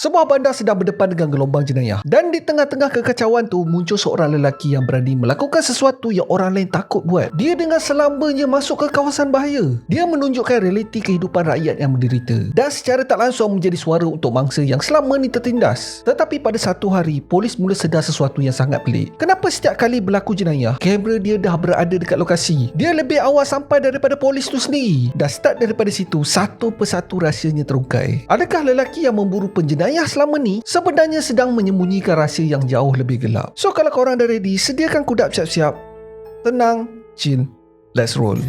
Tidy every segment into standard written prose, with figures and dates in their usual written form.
Sebuah bandar sedang berdepan dengan gelombang jenayah. Dan di tengah-tengah kekacauan tu muncul seorang lelaki yang berani melakukan sesuatu yang orang lain takut buat. Dia dengan selambanya masuk ke kawasan bahaya. Dia menunjukkan realiti kehidupan rakyat yang menderita. Dan secara tak langsung menjadi suara untuk mangsa yang selama ni tertindas. Tetapi pada satu hari, polis mula sedar sesuatu yang sangat pelik. Kenapa setiap kali berlaku jenayah, kamera dia dah berada dekat lokasi? Dia lebih awal sampai daripada polis tu sendiri. Dan start daripada situ, satu persatu rahsianya terungkai. Adakah lelaki yang memburu penjenayah selama ni sebenarnya sedang menyembunyikan rahsia yang jauh lebih gelap? So kalau korang dah ready, sediakan kudap siap-siap. Tenang, chill, let's roll.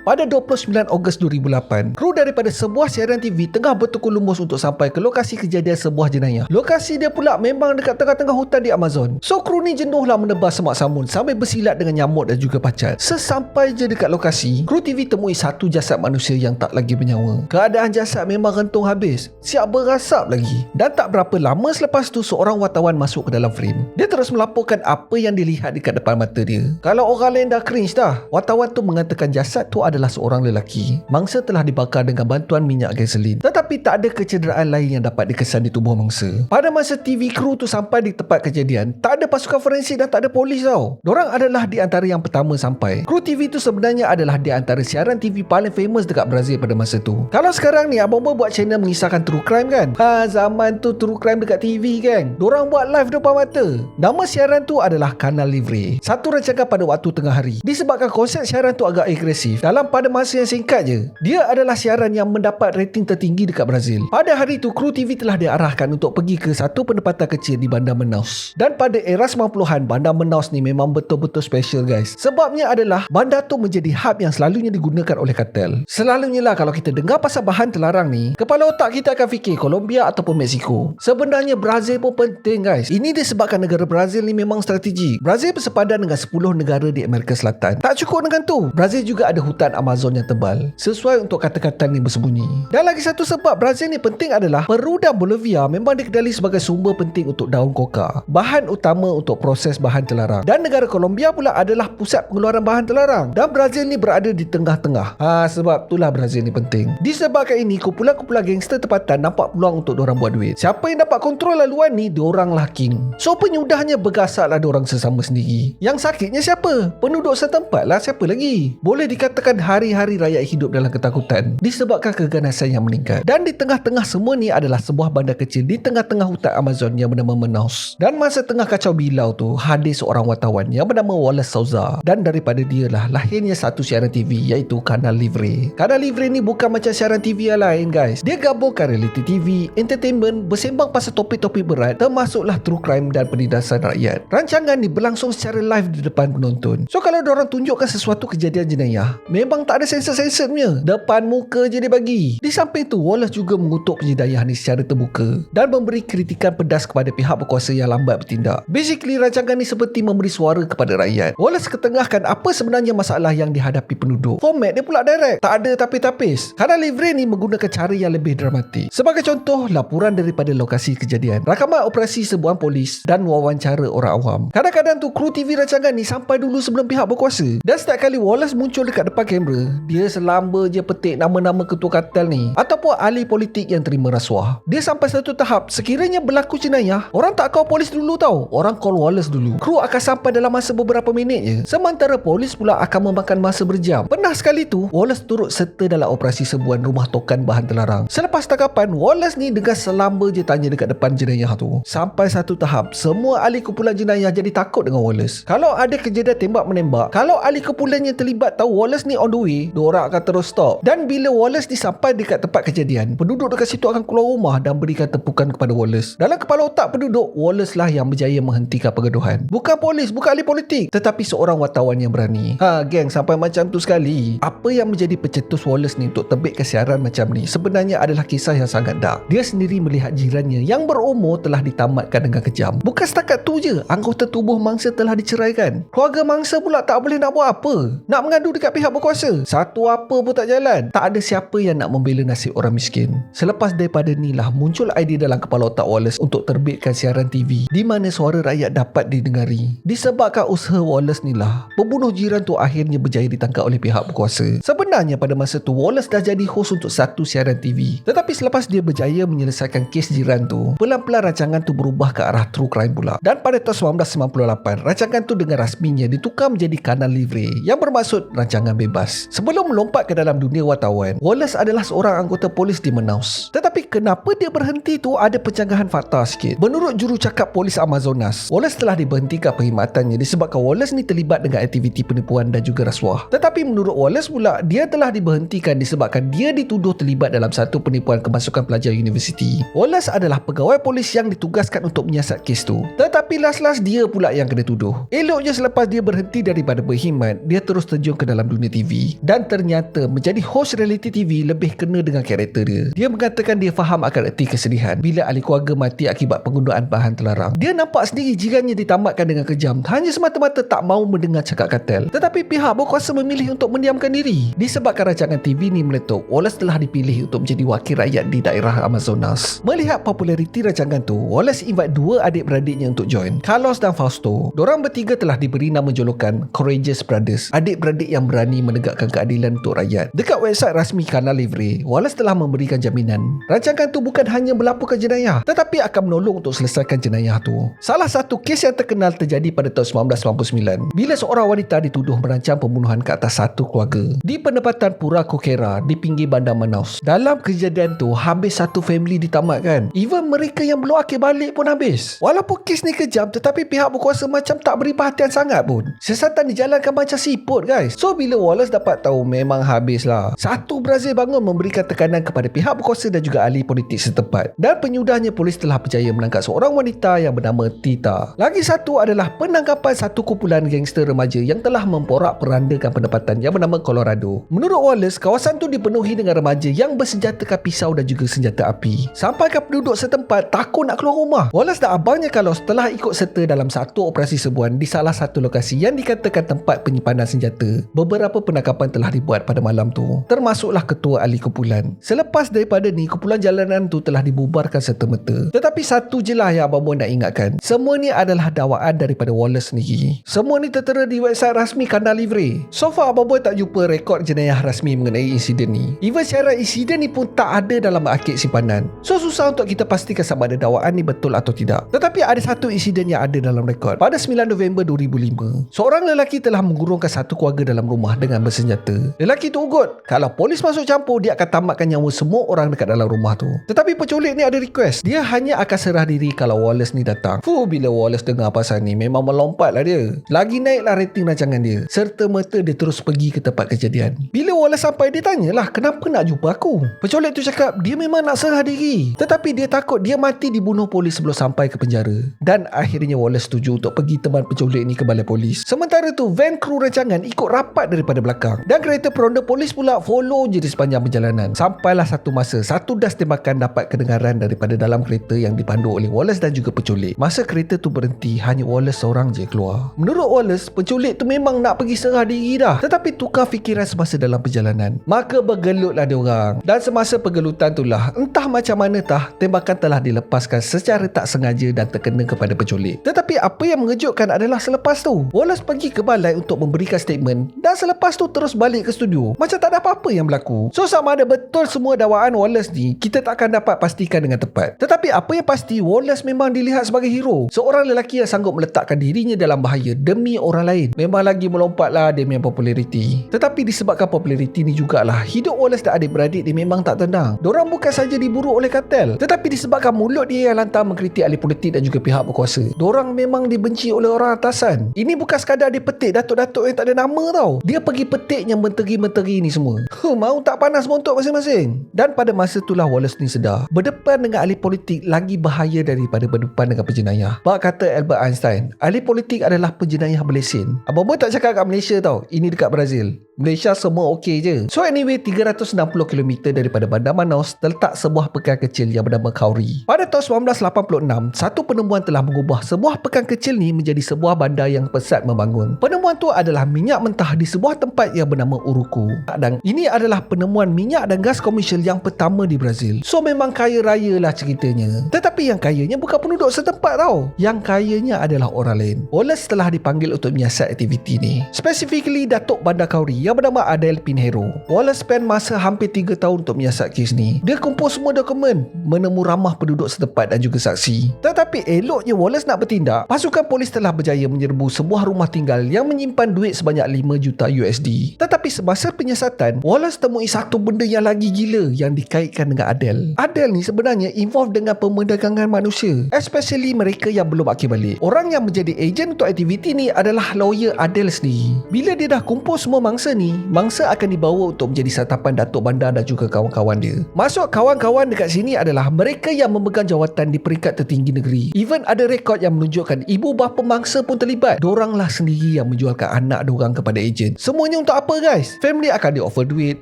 Pada 29 Ogos 2008, kru daripada sebuah siaran TV tengah bertukar lumus untuk sampai ke lokasi kejadian sebuah jenayah. Lokasi dia pula memang dekat tengah-tengah hutan di Amazon. So kru ni jenuhlah menebas semak samun sambil bersilat dengan nyamuk dan juga pacat. Sesampai je dekat lokasi, kru TV temui satu jasad manusia yang tak lagi bernyawa. Keadaan jasad memang rentung habis, siap berasap lagi. Dan tak berapa lama selepas tu, seorang wartawan masuk ke dalam frame. Dia terus melaporkan apa yang dilihat dekat depan mata dia. Kalau orang lain dah cringe dah, wartawan tu mengatakan jasad tu adalah seorang lelaki. Mangsa telah dibakar dengan bantuan minyak gasolin. Tetapi tak ada kecederaan lain yang dapat dikesan di tubuh mangsa. Pada masa TV kru tu sampai di tempat kejadian, tak ada pasukan forensik dan tak ada polis tau. Dorang adalah di antara yang pertama sampai. Kru TV tu sebenarnya adalah di antara siaran TV paling famous dekat Brazil pada masa tu. Kalau sekarang ni abang-abang buat channel mengisahkan true crime kan? Zaman tu true crime dekat TV kan? Dorang buat live depan mata. Nama siaran tu adalah Canal Livre. Satu rancangan pada waktu tengah hari. Disebabkan konsep siaran tu agak agresif, dalam pada masa yang singkat je, dia adalah siaran yang mendapat rating tertinggi dekat Brazil. Pada hari tu, kru TV telah diarahkan untuk pergi ke satu penempatan kecil di Bandar Manaus. Dan pada era 90-an, Bandar Manaus ni memang betul-betul special guys. Sebabnya adalah bandar tu menjadi hub yang selalunya digunakan oleh kartel. Selalunya lah kalau kita dengar pasal bahan terlarang ni, kepala otak kita akan fikir Colombia ataupun Mexico. Sebenarnya Brazil pun penting guys. Ini disebabkan negara Brazil ni memang strategik. Brazil bersepadan dengan 10 negara di Amerika Selatan. Tak cukup dengan tu, Brazil juga ada hutan Amazon yang tebal, sesuai untuk kata-kata ni bersembunyi. Dan lagi satu sebab Brazil ni penting adalah Peru dan Bolivia memang dikenali sebagai sumber penting untuk daun koka, bahan utama untuk proses bahan terlarang. Dan negara Colombia pula adalah pusat pengeluaran bahan terlarang. Dan Brazil ni berada di tengah-tengah. Sebab itulah Brazil ni penting. Disebabkan ini, kumpulan-kumpulan gangster tempatan nampak peluang untuk diorang buat duit. Siapa yang dapat kontrol laluan ni, diorang lah king. So penyudahnya bergasaklah diorang sesama sendiri. Yang sakitnya siapa? Penduduk setempat lah, siapa lagi? Boleh dikatakan hari-hari rakyat hidup dalam ketakutan disebabkan keganasan yang meningkat. Dan di tengah-tengah semua ni adalah sebuah bandar kecil di tengah-tengah hutan Amazon yang bernama Manaus. Dan masa tengah kacau bilau tu, hadir seorang wartawan yang bernama Wallace Souza. Dan daripada dia lah lahirnya satu siaran TV, iaitu Canal Livre. Canal Livre ni bukan macam siaran TV yang lain guys. Dia gabungkan reality TV, entertainment, bersembang pasal topik-topik berat, termasuklah true crime dan penindasan rakyat. Rancangan ni berlangsung secara live di depan penonton. So kalau diorang tunjukkan sesuatu kejadian jenayah, memang tak ada sensor-sensor punya, depan muka je dia bagi. Di samping tu, Wallace juga mengutuk penjedayah ni secara terbuka dan memberi kritikan pedas kepada pihak berkuasa yang lambat bertindak. Basically, rancangan ni seperti memberi suara kepada rakyat. Wallace ketengahkan apa sebenarnya masalah yang dihadapi penduduk. Format dia pula direct, tak ada tapis-tapis. Canal Livre ni menggunakan cara yang lebih dramatik. Sebagai contoh, laporan daripada lokasi kejadian, rakaman operasi serbuan polis dan wawancara orang awam. Kadang-kadang tu kru TV rancangan ni sampai dulu sebelum pihak berkuasa. Dan setiap kali Wallace muncul dekat depan kamera, dia selamba je petik nama-nama ketua kartel ni ataupun ahli politik yang terima rasuah. Dia sampai satu tahap, sekiranya berlaku jenayah, orang tak call polis dulu tau, orang call Wallace dulu. Kru akan sampai dalam masa beberapa minit je, sementara polis pula akan memakan masa berjam. Pernah sekali tu, Wallace turut serta dalam operasi serbuan rumah tokan bahan terlarang. Selepas tangkapan, Wallace ni dengan selamba je tanya dekat depan jenayah tu. Sampai satu tahap, semua ahli kumpulan jenayah jadi takut dengan Wallace. Kalau ada kejadian tembak-menembak, kalau ahli kumpulan yang terlibat tahu Wallace ni on the way, diorang akan terus stop. Dan bila Wallace ni sampai dekat tempat kejadian, penduduk dekat situ akan keluar rumah dan berikan tepukan kepada Wallace. Dalam kepala otak penduduk, Wallace lah yang berjaya menghentikan pergaduhan. Bukan polis, bukan ahli politik, tetapi seorang wartawan yang berani. Geng, sampai macam tu sekali. Apa yang menjadi pencetus Wallace ni untuk terbit kesiaran macam ni sebenarnya adalah kisah yang sangat dark. Dia sendiri melihat jirannya yang berumur telah ditamatkan dengan kejam. Bukan setakat tu je, anggota tubuh mangsa telah diceraikan. Keluarga mangsa pula tak boleh nak buat apa, nak mengadu dekat pihak berkuasa. berkuasa. Satu apa pun tak jalan. Tak ada siapa yang nak membela nasib orang miskin. Selepas daripada ni lah muncul idea dalam kepala otak Wallace untuk terbitkan siaran TV di mana suara rakyat dapat didengari. Disebabkan usaha Wallace ni lah, pembunuh jiran tu akhirnya berjaya ditangkap oleh pihak berkuasa. Sebenarnya pada masa tu Wallace dah jadi host untuk satu siaran TV. Tetapi selepas dia berjaya menyelesaikan kes jiran tu, pelan-pelan rancangan tu berubah ke arah true crime pula. Dan pada tahun 1998, rancangan tu dengan rasminya ditukar menjadi Kanal Livre yang bermaksud rancangan bebas. Sebelum melompat ke dalam dunia wartawan, Wallace adalah seorang anggota polis di Manaus. Tetapi kenapa dia berhenti tu ada pencanggahan fakta sikit. Menurut jurucakap polis Amazonas, Wallace telah diberhentikan perkhidmatannya disebabkan Wallace ni terlibat dengan aktiviti penipuan dan juga rasuah. Tetapi menurut Wallace pula, dia telah diberhentikan disebabkan dia dituduh terlibat dalam satu penipuan kemasukan pelajar universiti. Wallace adalah pegawai polis yang ditugaskan untuk menyiasat kes tu. Tetapi last-last dia pula yang kena tuduh. Eloknya selepas dia berhenti daripada berkhidmat, dia terus terjun ke dalam dunia TV. Dan ternyata menjadi host reality TV lebih kena dengan karakter dia. Dia mengatakan dia faham akan erti kesedihan bila ahli keluarga mati akibat penggunaan bahan terlarang. Dia nampak sendiri jirannya ditamatkan dengan kejam hanya semata-mata tak mahu mendengar cakap katil. Tetapi pihak berkuasa memilih untuk mendiamkan diri. Disebabkan rancangan TV ni meletup, Wallace telah dipilih untuk menjadi wakil rakyat di daerah Amazonas. Melihat populariti rancangan tu, Wallace invite dua adik-beradiknya untuk join, Carlos dan Fausto. Dorang bertiga telah diberi nama julukan Courageous Brothers, adik-beradik yang berani menegakkan keadilan untuk rakyat. Dekat website rasmi Kanal Livre, Wallace telah memberikan jaminan rancangan tu bukan hanya melaporkan jenayah, tetapi akan menolong untuk selesaikan jenayah tu. Salah satu kes yang terkenal terjadi pada tahun 1999 bila seorang wanita dituduh merancang pembunuhan ke atas satu keluarga di penempatan Pura Coquera di pinggir bandar Manaus. Dalam kejadian tu habis satu family ditamatkan. Even mereka yang belum akil balik pun habis. Walaupun kes ni kejam, tetapi pihak berkuasa macam tak beri perhatian sangat pun. Siasatan dijalankan macam siput guys. So bila Wallace dapat tahu memang habislah, satu Brazil bangun memberikan tekanan kepada pihak berkuasa dan juga ahli politik setempat. Dan penyudahnya polis telah berjaya menangkap seorang wanita yang bernama Tita. Lagi satu adalah penangkapan satu kumpulan gangster remaja yang telah memporak-perandakan penempatan yang bernama Colorado. Menurut Wallace, kawasan tu dipenuhi dengan remaja yang bersenjatakan pisau dan juga senjata api. Sampaikan penduduk setempat takut nak keluar rumah. Wallace dan abangnya Carlos telah ikut serta dalam satu operasi serbuan di salah satu lokasi yang dikatakan tempat penyimpanan senjata. Beberapa penangkapan telah dibuat pada malam tu, termasuklah ketua ahli kumpulan. Selepas daripada ni, kumpulan jalanan tu telah dibubarkan serta-merta. Tetapi satu je lah yang abang nak ingatkan, semua ni adalah dakwaan daripada Wallace sendiri. Semua ni tertera di website rasmi Kanal Livre. So far abang tak jumpa rekod jenayah rasmi mengenai insiden ni. Even siaran insiden ni pun tak ada dalam arkib simpanan. So susah untuk kita pastikan sama ada dakwaan ni betul atau tidak. Tetapi ada satu insiden yang ada dalam rekod. Pada 9 November 2005, seorang lelaki telah mengurungkan satu keluarga dalam rumah dengan bersenjata. Lelaki tu ugut, kalau polis masuk campur, dia akan tamatkan nyawa semua orang dekat dalam rumah tu. Tetapi penculik ni ada request, dia hanya akan serah diri kalau Wallace ni datang. Bila Wallace dengar pasal ni, memang melompat lah dia. Lagi naiklah rating rancangan dia. Serta merta dia terus pergi ke tempat kejadian. Bila Wallace sampai, dia tanyalah, kenapa nak jumpa aku? Penculik tu cakap dia memang nak serah diri, tetapi dia takut dia mati dibunuh polis sebelum sampai ke penjara. Dan akhirnya Wallace setuju untuk pergi teman penculik ni ke balai polis. Sementara tu van kru rancangan ikut rapat daripada belakang, dan kereta peronda polis pula follow je di sepanjang perjalanan. Sampailah satu masa, satu das tembakan dapat kedengaran daripada dalam kereta yang dipandu oleh Wallace dan juga penculik. Masa kereta tu berhenti, hanya Wallace seorang je keluar. Menurut Wallace, penculik tu memang nak pergi serah diri dah, tetapi tukar fikiran semasa dalam perjalanan. Maka bergelutlah diorang. Dan semasa pergelutan itulah, entah macam mana tembakan telah dilepaskan secara tak sengaja dan terkena kepada penculik. Tetapi apa yang mengejutkan adalah selepas tu, Wallace pergi ke balai untuk memberikan statement, dan selepas tu terus balik ke studio macam tak ada apa-apa yang berlaku. So sama ada betul semua dakwaan Wallace ni, kita tak akan dapat pastikan dengan tepat. Tetapi apa yang pasti, Wallace memang dilihat sebagai hero, seorang lelaki yang sanggup meletakkan dirinya dalam bahaya demi orang lain. Memang lagi melompatlah demi populariti. Tetapi disebabkan populariti ni jugalah, hidup Wallace dan adik-beradik dia memang tak tenang. Dorang bukan saja diburu oleh kartel, tetapi disebabkan mulut dia yang lantang mengkritik ahli politik dan juga pihak berkuasa, dorang memang dibenci oleh orang atasan. Ini bukan sekadar dia petik datuk-datuk yang tak ada nama tau. Dia pergi petik yang menteri-menteri ni semua. Mau tak panas montok masing-masing. Dan pada masa itulah Wallace ni sedar, berdepan dengan ahli politik lagi bahaya daripada berdepan dengan penjenayah. Bak kata Albert Einstein, ahli politik adalah penjenayah berlesen. Abang tak cakap kat Malaysia tau, ini dekat Brazil. Malaysia semua okey je. So anyway, 360 km daripada bandar Manaus terletak sebuah pekan kecil yang bernama Kauri. Pada tahun 1986, satu penemuan telah mengubah sebuah pekan kecil ni menjadi sebuah bandar yang pesat membangun. Penemuan tu adalah minyak mentah di sebuah tempat tempat yang bernama Uruku. Dan ini adalah penemuan minyak dan gas komersial yang pertama di Brazil. So memang kaya raya lah ceritanya. Tetapi yang kayanya bukan penduduk setempat tau. Yang kayanya adalah orang lain. Wallace telah dipanggil untuk menyiasat aktiviti ni. Specifically Datuk Bandar Kauri yang bernama Adel Pinheiro. Wallace spend masa hampir 3 tahun untuk menyiasat kes ni. Dia kumpul semua dokumen, menemu ramah penduduk setempat dan juga saksi. Tetapi eloknya Wallace nak bertindak, pasukan polis telah berjaya menyerbu sebuah rumah tinggal yang menyimpan duit sebanyak 5 juta USD. Tetapi semasa penyiasatan, Wallace temui satu benda yang lagi gila yang dikaitkan dengan Adel. Adel ni sebenarnya involved dengan pemerdagangan manusia, especially mereka yang belum akil balik. Orang yang menjadi ejen untuk aktiviti ni adalah lawyer Adel sendiri. Bila dia dah kumpul semua mangsa ni, mangsa akan dibawa untuk menjadi santapan Datuk Bandar dan juga kawan-kawan dia. Masuk kawan-kawan dekat sini adalah mereka yang memegang jawatan di peringkat tertinggi negeri. Even ada rekod yang menunjukkan ibu bapa mangsa pun terlibat. Doranglah sendiri yang menjualkan anak dorang kepada ejen. Semuanya untuk apa guys? Family akan di-offer duit,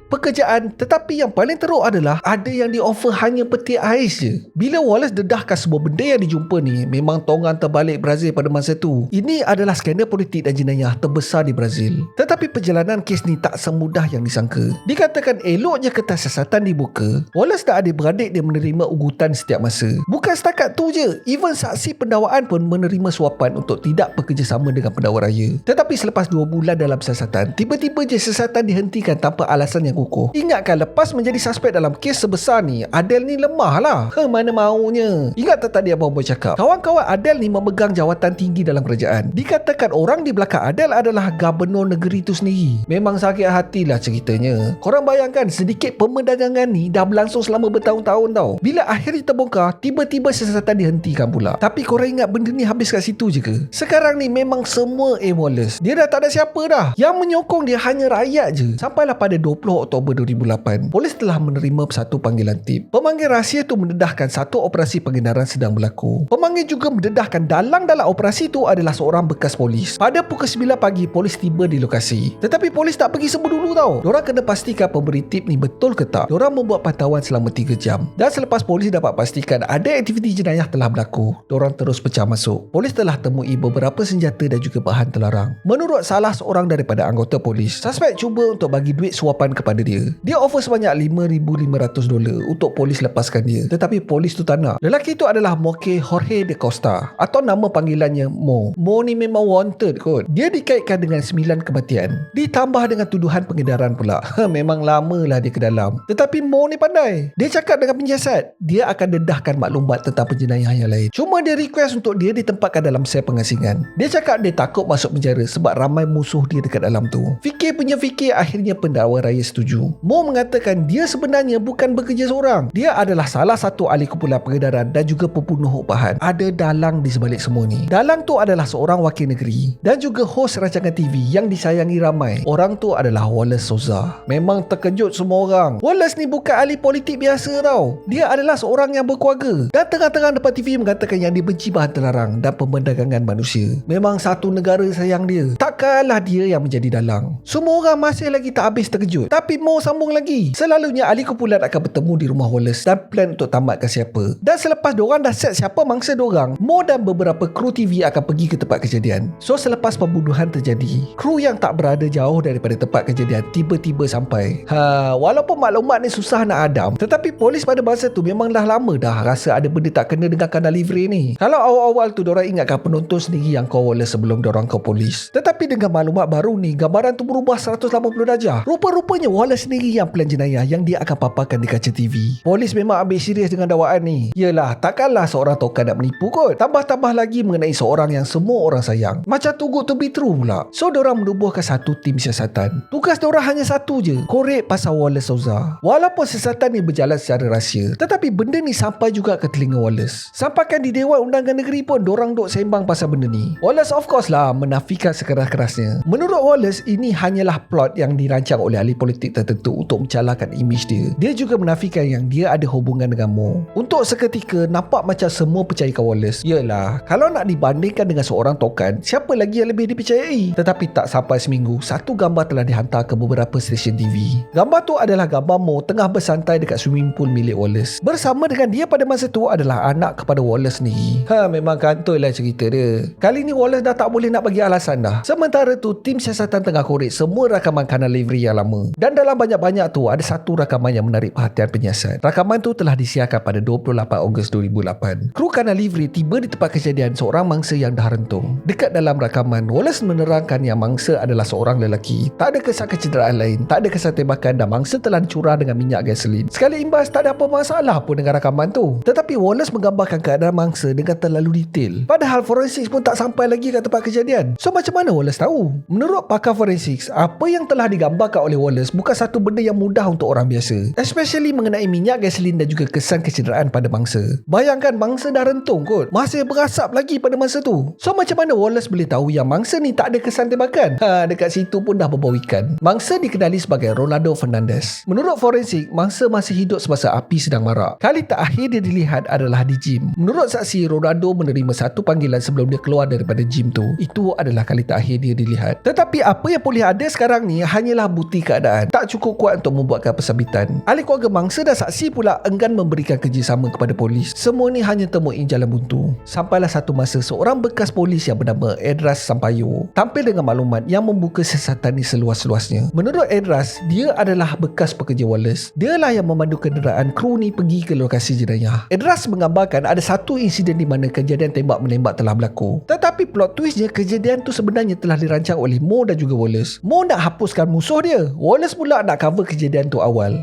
pekerjaan, tetapi yang paling teruk adalah ada yang di-offer hanya peti ais je. Bila Wallace dedahkan semua benda yang dijumpa ni, memang tongan terbalik Brazil pada masa tu. Ini adalah skandal politik dan jenayah terbesar di Brazil. Tetapi perjalanan kes ni tak semudah yang disangka. Dikatakan eloknya kertas siasatan dibuka, Wallace dan adik-beradik dia menerima ugutan setiap masa. Bukan setakat tu je, even saksi pendakwaan pun menerima suapan untuk tidak bekerjasama dengan pendakwa raya. Tetapi selepas 2 bulan dalam siasatan, tiba-tiba je siasatan dihentikan tanpa alasan yang kukuh. Ingatkan lepas menjadi suspek dalam kes sebesar ni, Adel ni lemah lah. Mana maunya. Ingat tak tadi abang boy cakap? Kawan-kawan Adel ni memegang jawatan tinggi dalam kerajaan. Dikatakan orang di belakang Adel adalah gubernur negeri tu sendiri. Memang sakit hatilah ceritanya. Korang bayangkan sedikit pemerdagangan ni dah berlangsung selama bertahun-tahun tau. Bila akhirnya terbongkar, tiba-tiba siasatan dihentikan pula. Tapi korang ingat benda ni habis kat situ je ke? Sekarang ni memang semua Wallace. Dia dah tak ada siapa dah. Yang menyokong dia hanya rakyat je. Sampailah pada 20 Oktober 2008, polis telah menerima satu panggilan tip. Pemanggil rahsia tu mendedahkan satu operasi pengedaran sedang berlaku. Pemanggil juga mendedahkan dalang dalam operasi tu adalah seorang bekas polis. Pada pukul 9 pagi, polis tiba di lokasi. Tetapi polis tak pergi sebut dulu tau. Diorang kena pastikan pemberi tip ni betul ke tak. Diorang membuat pantauan selama 3 jam. Dan selepas polis dapat pastikan ada aktiviti jenayah telah berlaku, diorang terus pecah masuk. Polis telah temui beberapa senjata dan juga bahan terlarang. Menurut salah seorang daripada anggota polis, suspek cuba untuk bagi duit suapan kepada dia. Dia offer sebanyak $5,500 untuk polis lepaskan dia. Tetapi polis tu tak nak. Lelaki tu adalah Moke Jorge de Costa, atau nama panggilannya Mo. Mo ni memang wanted kot. Dia dikaitkan dengan 9 kematian. Ditambah dengan tuduhan pengedaran pula. Memang lamalah dia ke dalam. Tetapi Mo ni pandai. Dia cakap dengan penyiasat, dia akan dedahkan maklumat tentang penjenayah yang lain. Cuma dia request untuk dia ditempatkan dalam sel pengasingan. Dia cakap dia takut masuk penjara sebab ramai musuh dia dekat dalam tu. Fikir akhirnya pendakwa raya setuju. Mo mengatakan dia sebenarnya bukan bekerja seorang. Dia adalah salah satu ahli kumpulan pengedaran dan juga pembunuh upahan. Ada dalang di sebalik semua ni. Dalang tu adalah seorang wakil negeri dan juga hos rancangan TV yang disayangi ramai. Orang tu adalah Wallace Souza. Memang terkejut semua orang. Wallace ni bukan ahli politik biasa tau. Dia adalah seorang yang berkeluarga dan terang-terang depan TV mengatakan yang dia benci bahan terlarang dan pemerdagangan manusia. Memang satu negara sayang dia. Takkanlah dia yang menjadi dalang. Semua orang masih lagi tak habis terkejut. Tapi Mo sambung lagi. Selalunya ahli kumpulan akan bertemu di rumah Wallace dan plan untuk tamatkan siapa. Dan selepas diorang dah set siapa mangsa diorang, Mo dan beberapa kru TV akan pergi ke tempat kejadian. So selepas pembunuhan terjadi, kru yang tak berada jauh daripada tempat kejadian tiba-tiba sampai. Walaupun maklumat ni susah nak hadam, tetapi polis pada masa tu memang dah lama dah rasa ada benda tak kena dengan kanal livery ni. Kalau awal-awal tu diorang ingatkan penonton sendiri yang call Wallace sebelum diorang call polis. Tetapi dengan maklumat baru ni, gambaran tu berubah 180 darjah. Rupa-rupanya Wallace sendiri yang plan jenayah yang dia akan paparkan di kaca TV. Polis memang ambil serius dengan dakwaan ni. Yelah, takkanlah seorang tokan nak menipu kot. Tambah-tambah lagi mengenai seorang yang semua orang sayang. Macam too good to be true pula. So diorang menubuhkan satu tim siasatan. Tugas diorang hanya satu je, korek pasal Wallace Souza. Walaupun siasatan ni berjalan secara rahsia, tetapi benda ni sampai juga ke telinga Wallace. Sampaikan di Dewan Undangan Negeri pun diorang duk sembang pasal benda ni. Wallace of course lah menafikan sekeras-kerasnya. Menurut Wallace, ini hanyalah plot yang dirancang oleh ahli politik tertentu untuk mencalahkan imej dia. Dia juga menafikan yang dia ada hubungan dengan Mo. Untuk seketika nampak macam semua percayakan Wallace. Yelah, kalau nak dibandingkan dengan seorang tokan, siapa lagi yang lebih dipercayai? Tetapi tak sampai seminggu, satu gambar telah dihantar ke beberapa stesen TV. Gambar tu adalah gambar Mo tengah bersantai dekat swimming pool milik Wallace. Bersama dengan dia pada masa tu adalah anak kepada Wallace ni. Memang kantoi lah cerita dia. Kali ni Wallace dah tak boleh nak bagi alasan dah. Sementara tu tim siasatan tengah korek semua rakaman Kanal Livery yang lama. Dan dalam banyak-banyak tu ada satu rakaman yang menarik perhatian penyiasat. Rakaman tu telah disiarkan pada 28 Ogos 2008. Kru Kanal Livery tiba di tempat kejadian seorang mangsa yang dah rentung. Dekat dalam rakaman, Wallace menerangkan yang mangsa adalah seorang lelaki. Tak ada kesan kecederaan lain, tak ada kesan tembakan dan mangsa telah dicurah dengan minyak gasolin. Sekali imbas tak ada apa masalah pun dengan rakaman tu. Tetapi Wallace menggambarkan keadaan mangsa dengan terlalu detail. Padahal forensik pun tak sampai lagi ke tempat kejadian. So macam mana Wallace tahu? Menurut pakar forensik, apa yang telah digambarkan oleh Wallace bukan satu benda yang mudah untuk orang biasa. Especially mengenai minyak gasolin dan juga kesan kecederaan pada mangsa. Bayangkan mangsa dah rentung kot, masih berasap lagi pada masa tu. So macam mana Wallace boleh tahu yang mangsa ni tak ada kesan tembakan? Dekat situ pun dah berbau ikan. Mangsa dikenali sebagai Ronaldo Fernandez. Menurut forensik, mangsa masih hidup semasa api sedang marak. Kali terakhir dia dilihat adalah di gym. Menurut saksi, Ronaldo menerima satu panggilan sebelum dia keluar daripada gym tu. Itu adalah kali terakhir dia dilihat. Tetapi apa yang polis ada sekarang ni hanyalah bukti keadaan. Tak cukup kuat untuk membuatkan persabitan. Ahli keluarga mangsa dan saksi pula enggan memberikan kerjasama kepada polis. Semua ni hanya temuin jalan buntu. Sampailah satu masa seorang bekas polis yang bernama Edras Sampaio tampil dengan maklumat yang membuka siasatan ni seluas-luasnya. Menurut Edras, dia adalah bekas pekerja Wallace. Dialah yang memandu kenderaan kru ni pergi ke lokasi jenayah. Edras menggambarkan ada satu insiden di mana kejadian tembak-menembak telah berlaku. Tetapi plot twistnya, kejadian tu sebenarnya telah dirancang oleh Mo dan juga Wallace. Mo nak hapuskan musuh dia. Wallace pula nak cover kejadian tu awal.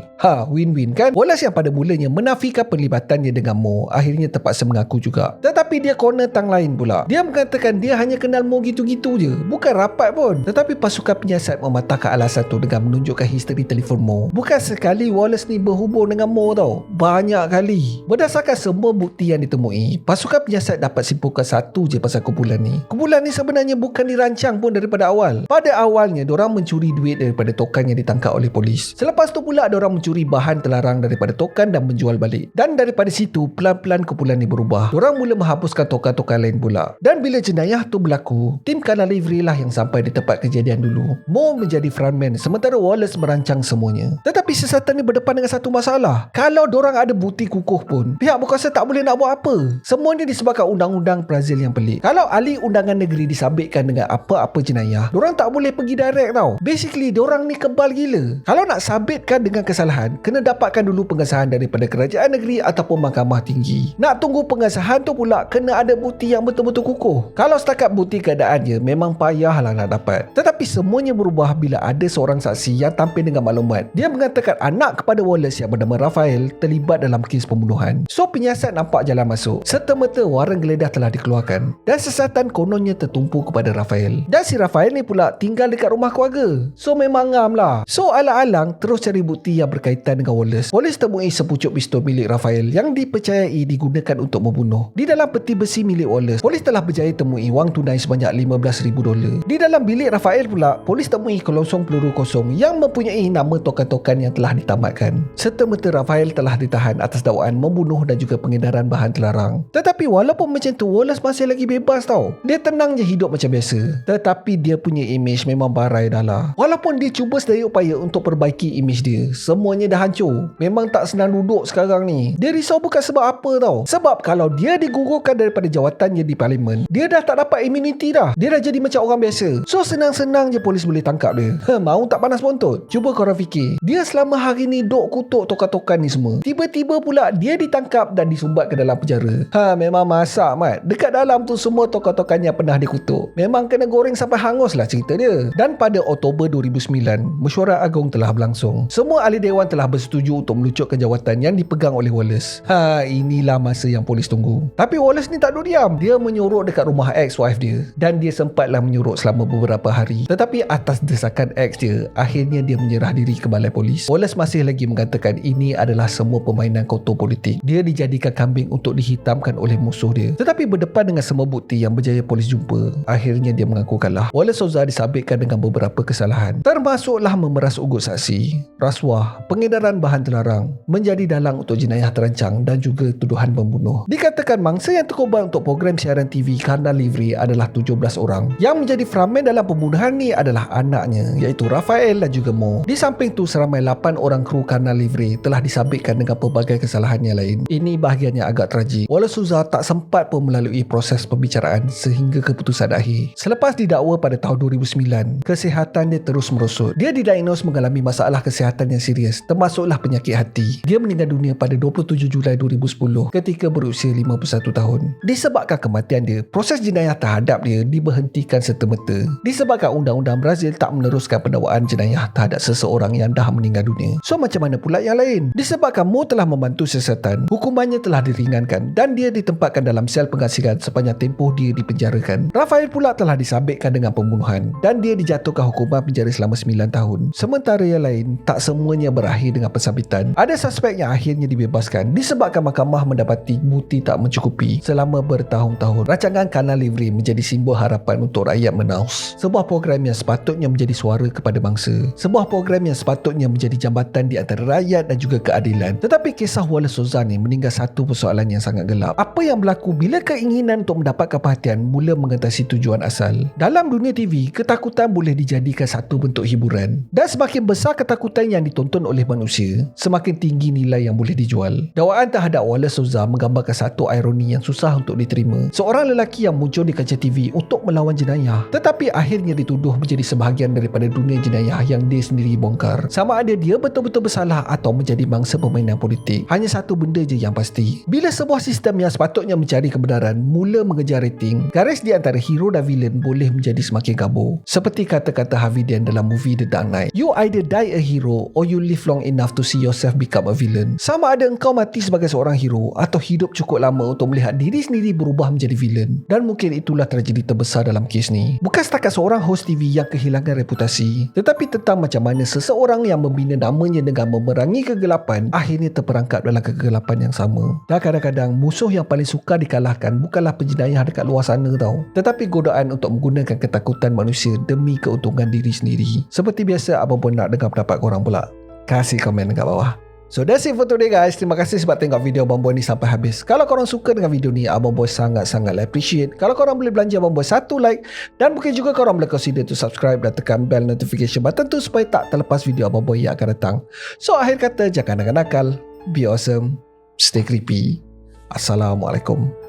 Win-win kan? Wallace yang pada mulanya menafikan perlibatannya dengan Mo akhirnya terpaksa mengaku juga. Tetapi dia corner tang lain pula. Dia mengatakan dia hanya kenal Mo gitu-gitu je. Bukan rapat pun. Tetapi pasukan penyiasat mematahkan alasan tu dengan menunjukkan history telefon Mo. Bukan sekali Wallace ni berhubung dengan Mo tau. Banyak kali. Berdasarkan semua bukti yang ditemui, pasukan penyiasat dapat simpulkan satu je pasal kumpulan ni. Kumpulan ni sebenarnya bukan dirancang pun daripada awal. Pada awalnya, diorang mencuri duit daripada tokan yang ditangkap oleh polis. Selepas tu pula, diorang mencuri bahan terlarang daripada tokan dan menjual balik. Dan daripada situ, pelan-pelan kumpulan ni berubah. Diorang mula menghapuskan tokan-tokan lain pula. Dan bila jenayah tu berlaku, tim Kanal Livery lah yang sampai di tempat kejadian dulu. Mo menjadi frontman sementara Wallace merancang semuanya. Tetapi siasatan ni berdepan dengan satu masalah. Kalau diorang ada bukti kukuh pun, pihak berkuasa tak boleh nak buat apa. Semuanya disebabkan undang-undang Brazil yang pelik. Kalau ahli undangan negeri disabitkan dengan apa-apa jenayah, diorang tak boleh pergi direct tau. Basically, diorang ni kebal gila. Kalau nak sabitkan dengan kesalahan, kena dapatkan dulu pengesahan daripada kerajaan negeri ataupun mahkamah tinggi. Nak tunggu pengesahan tu pula, kena ada bukti yang betul-betul kukuh. Kalau setakat bukti keadaan je, memang payahlah nak dapat. Tetapi semuanya berubah bila ada seorang saksi yang tampil dengan maklumat. Dia mengatakan anak kepada Wallace yang bernama Rafael terlibat dalam kes pembunuhan. So penyiasat nampak jalan masuk. Serta-merta waran geledah telah dikeluarkan dan siasatan kononnya tertumpu kepada Rafael. Dan si Rafael ni pula tinggal dekat rumah keluarga. So memang ngam lah. So alang-alang terus cari bukti yang berkaitan dengan Wallace. Polis temui sepucuk pistol milik Rafael yang dipercayai digunakan untuk membunuh. Di dalam peti besi milik Wallace, polis telah berjaya temui wang tunai sebanyak $15,000. Di dalam bilik Rafael pula, polis temui kelongsong peluru kosong yang mempunyai nama tokan-tokan yang telah ditamatkan. Serta-merta Rafael telah ditahan atas dakwaan membunuh dan juga pengedaran bahan terlarang. Tetapi walaupun macam tu, Wallace masih lagi bebas tau. Dia tenang je hidup macam biasa. Tetapi dia punya image memang barai dah lah. Walaupun dia cuba sedaya upaya untuk perbaiki image dia, semuanya dah hancur. Memang tak senang duduk sekarang ni. Dia risau bukan sebab apa tau. Sebab kalau dia digugurkan daripada jawatannya di parlimen, dia dah tak dapat immunity dah. Dia dah jadi macam orang biasa. So senang-senang je polis boleh tangkap dia. Mau tak panas bontot? Cuba korang fikir. Dia selama hari ni duk kutuk tokan-tokan ni semua. Tiba-tiba pula dia ditangkap dan disumbat ke dalam penjara. Memang masak mat. Dekat dalam tu semua tokan-tokannya pernah dikutuk. Memang kena goreng sampai hangus lah cerita dia. Dan pada Oktober 2009, mesyuarat agung telah berlangsung. Semua ahli dewan telah bersetuju untuk melucutkan jawatan yang dipegang oleh Wallace. Inilah masa yang polis tunggu. Tapi Wallace ni tak duduk diam. Dia menyurut dekat rumah ex-wife dia. Dan dia sempatlah menyurut selama beberapa hari. Tetapi atas desakan ex dia, akhirnya dia menyerah diri ke balai polis. Wallace masih lagi mengatakan ini adalah semua permainan kotor politik. Dia dijadikan kambing untuk dihitamkan oleh musuh dia. Tetapi berdepan dengan semua bukti yang berjaya polis jumpa, akhirnya dia mengaku kalah. Wallace Souza disabitkan dengan beberapa kesalahan, termasuklah memeras ugut saksi, rasuah, pengedaran bahan terlarang, menjadi dalang untuk jenayah terancang dan juga tuduhan membunuh. Dikatakan mangsa yang terkorban untuk program siaran TV Kanal Livery adalah 17 orang. Yang menjadi frontman dalam pembunuhan ni adalah anaknya, iaitu Rafael dan juga Mo. Di samping tu, seramai 8 orang kru Kanal Livery telah disabitkan dengan pelbagai kesalahan yang lain. Ini bahagian yang agak tragik. Wallace Souza tak sempat pun melalui proses pembicaraan sehingga keputusan akhir. Selepas didakwa pada tahun 2009, kes kesihatan dia terus merosot. Dia didiagnos mengalami masalah kesihatan yang serius, termasuklah penyakit hati. Dia meninggal dunia pada 27 Julai 2010 ketika berusia 51 tahun. Disebabkan kematian dia, proses jenayah terhadap dia diberhentikan serta-merta. Disebabkan undang-undang Brazil tak meneruskan pendakwaan jenayah terhadap seseorang yang dah meninggal dunia. So macam mana pula yang lain? Disebabkan Mo telah membantu siasatan, hukumannya telah diringankan dan dia ditempatkan dalam sel pengasihan sepanjang tempoh dia dipenjarakan. Rafael pula telah disabitkan dengan pembunuhan dan dia dijatuhkan hukuman penjara selama 9 tahun. Sementara yang lain, tak semuanya berakhir dengan pensabitan. Ada suspek yang akhirnya dibebaskan disebabkan mahkamah mendapati bukti tak mencukupi. Selama bertahun-tahun, rancangan Kanal Livre menjadi simbol harapan untuk rakyat Manaus. Sebuah program yang sepatutnya menjadi suara kepada bangsa. Sebuah program yang sepatutnya menjadi jambatan di antara rakyat dan juga keadilan. Tetapi kisah Wallace Souza ni meninggal satu persoalan yang sangat gelap. Apa yang berlaku bila keinginan untuk mendapatkan perhatian mula mengatasi tujuan asal? Dalam dunia TV, ketakutan boleh dijadikan satu bentuk hiburan. Dan semakin besar ketakutan yang ditonton oleh manusia, semakin tinggi nilai yang boleh dijual. Dakwaan terhadap Wallace Souza menggambarkan satu ironi yang susah untuk diterima. Seorang lelaki yang muncul di kaca TV untuk melawan jenayah, tetapi akhirnya dituduh menjadi sebahagian daripada dunia jenayah yang dia sendiri bongkar. Sama ada dia betul-betul bersalah atau menjadi mangsa permainan politik. Hanya satu benda je yang pasti. Bila sebuah sistem yang sepatutnya mencari kebenaran mula mengejar rating, garis di antara hero dan villain boleh menjadi semakin kabur. Seperti kata-kata Harvey Dent dalam movie The Dark Knight. You either die a hero or you live long enough to see yourself become a villain. Sama ada engkau mati sebagai seorang hero atau hidup cukup lama untuk melihat diri sendiri berubah menjadi villain. Dan mungkin itulah tragedi terbesar dalam kes ni. Bukan setakat seorang host TV yang kehilangan reputasi, tetapi tentang macam mana seseorang yang membina namanya dengan memerangi kegelapan akhirnya terperangkap dalam kegelapan yang sama. Dan kadang-kadang musuh yang paling sukar dikalahkan bukanlah penjenayah dekat luar sana tau, tetapi godaan untuk menggunakan ketakutan manusia demi keuntungan diri sendiri. Seperti biasa, abang pun nak dengar pendapat korang pula. Kasih komen dekat bawah. So that's it for today guys. Terima kasih sebab tengok video Abang Boy ni sampai habis. Kalau korang suka dengan video ni, Abang Boy sangat-sangat appreciate. Kalau korang boleh belanja Abang Boy satu like, dan mungkin juga korang boleh consider to subscribe dan tekan bell notification button tu supaya tak terlepas video Abang Boy yang akan datang. So akhir kata, jangan nakal-nakal, be awesome, stay creepy. Assalamualaikum.